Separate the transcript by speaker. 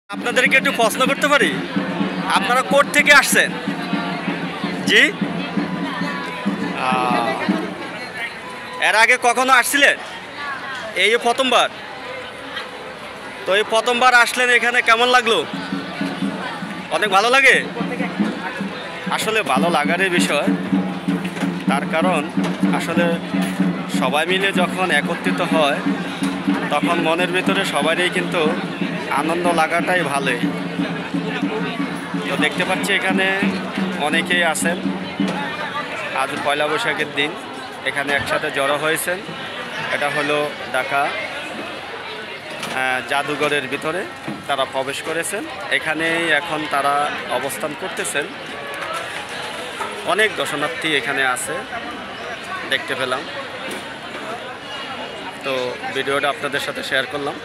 Speaker 1: আপনাদেরকে একটু প্রশ্ন করতে পারি, আপনারা কোর্ট থেকে আসছেন? জি। এর আগে কখনো আসছিলেন? এই প্রথমবার? তো এই প্রথমবার আসলেন, এখানে কেমন লাগলো? অনেক ভালো লাগে। আসলে ভালো লাগারই বিষয়, তার কারণ আসলে সবাই মিলে যখন একত্রিত হয় তখন মনের ভিতরে সবারই কিন্তু আনন্দ লাগাটাই ভালোই। তো দেখতে পাচ্ছি এখানে অনেকেই আছেন, আজ পয়লা বৈশাখের দিন এখানে একসাথে জড়ো হয়েছেন। এটা হলো ঢাকা জাদুঘরের ভিতরে তারা প্রবেশ করেছেন, এখানেই এখন তারা অবস্থান করতেছেন। অনেক দর্শনার্থী এখানে আছে দেখতে পেলাম, তো ভিডিওটা আপনাদের সাথে শেয়ার করলাম।